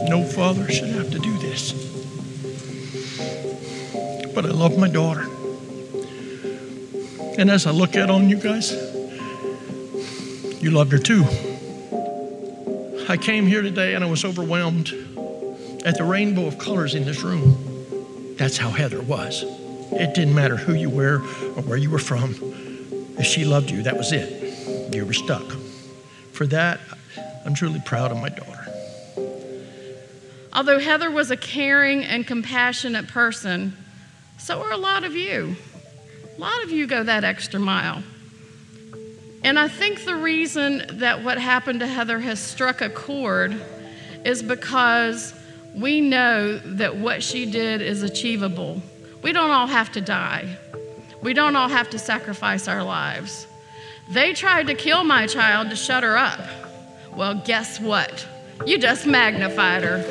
No father should have to do this. But I love my daughter. And as I look out on you guys, you loved her too. I came here today and I was overwhelmed at the rainbow of colors in this room. That's how Heather was. It didn't matter who you were or where you were from. If she loved you, that was it. You were stuck. For that, I'm truly proud of my daughter. Although Heather was a caring and compassionate person, so are a lot of you. A lot of you go that extra mile. And I think the reason that what happened to Heather has struck a chord is because we know that what she did is achievable. We don't all have to die. We don't all have to sacrifice our lives. They tried to kill my child to shut her up. Well, guess what? You just magnified her.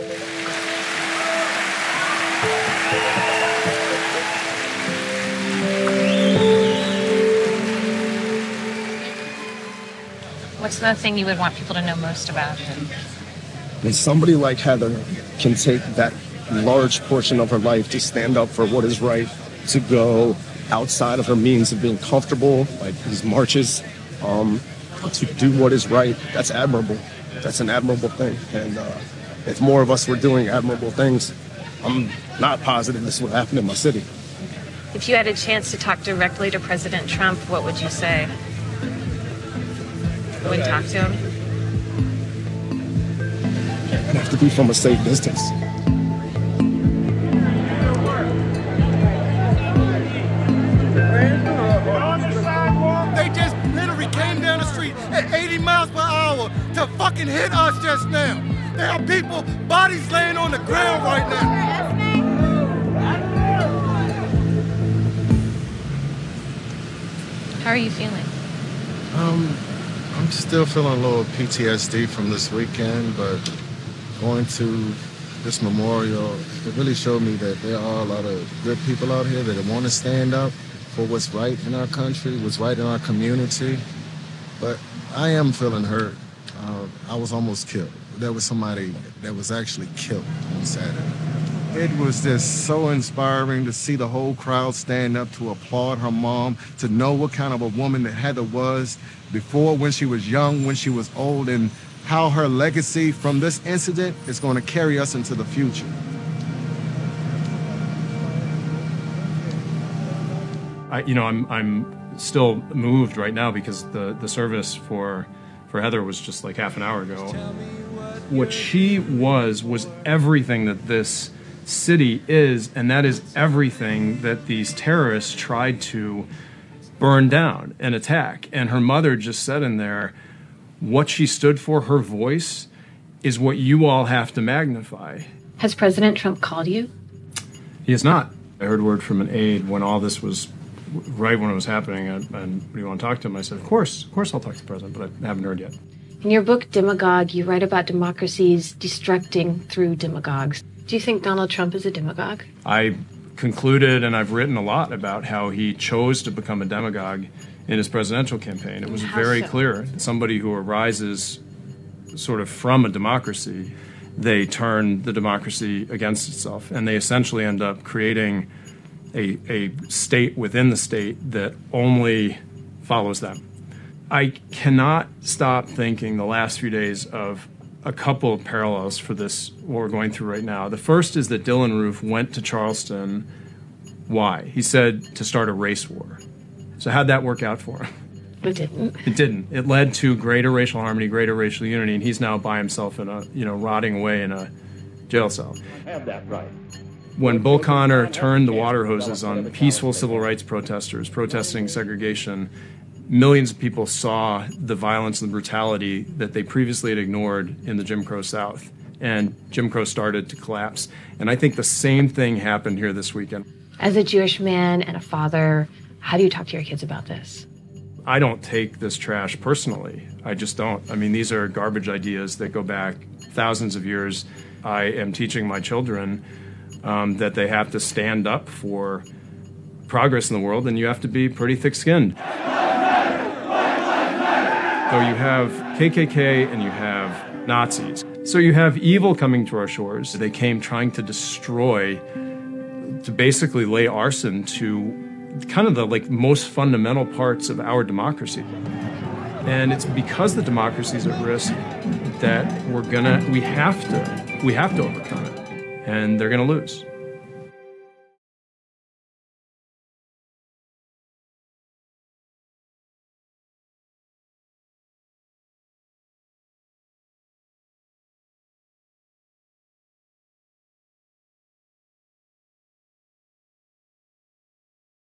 What's the thing you would want people to know most about him? And somebody like Heather can take that large portion of her life to stand up for what is right, to go outside of her means of being comfortable, like these marches, to do what is right. That's admirable. That's an admirable thing. And if more of us were doing admirable things, I'm not positive this would happen in my city. If you had a chance to talk directly to President Trump, what would you say? You wouldn't talk to him? I'd have to be from a safe distance. They just literally came down the street at 80 miles per hour to fucking hit us just now. There are people, bodies laying on the ground right now. How are you feeling? I'm still feeling a little PTSD from this weekend, but going to this memorial, it really showed me that there are a lot of good people out here that want to stand up for what's right in our country, what's right in our community. But I am feeling hurt. I was almost killed. There was somebody that was actually killed on Saturday. It was just so inspiring to see the whole crowd stand up to applaud her mom, to know what kind of a woman that Heather was before, when she was young, when she was old, and how her legacy from this incident is going to carry us into the future. I'm still moved right now because the service for Heather was just like half an hour ago. What she was everything that this city is, and that is everything that these terrorists tried to burn down and attack. And her mother just said in there, what she stood for, her voice, is what you all have to magnify. Has President Trump called you? He has not. I heard word from an aide when all this was right when it was happening, and do you want to talk to him? I said, of course I'll talk to the president, but I haven't heard yet. In your book, Demagogue, you write about democracies destructing through demagogues. Do you think Donald Trump is a demagogue? I concluded, and I've written a lot about how he chose to become a demagogue in his presidential campaign. It was very clear. Somebody who arises sort of from a democracy, they turn the democracy against itself, and they essentially end up creating a state within the state that only follows them. I cannot stop thinking the last few days of a couple of parallels for this, what we're going through right now. The first is that Dylan Roof went to Charleston. Why? He said to start a race war. So how'd that work out for him? It didn't. It didn't. It led to greater racial harmony, greater racial unity, and he's now by himself in a, rotting away in a jail cell. I have that right. When Bull Connor turned the water hoses on peaceful civil rights protesters protesting segregation, millions of people saw the violence and the brutality that they previously had ignored in the Jim Crow South, and Jim Crow started to collapse. And I think the same thing happened here this weekend. As a Jewish man and a father, how do you talk to your kids about this? I don't take this trash personally. I just don't. I mean, these are garbage ideas that go back thousands of years. I am teaching my children that they have to stand up for progress in the world, and you have to be pretty thick-skinned. So you have KKK and you have Nazis. So you have evil coming to our shores. They came trying to destroy, to basically lay arson to kind of the most fundamental parts of our democracy. And it's because the democracy is at risk that we have to overcome it, and they're gonna lose.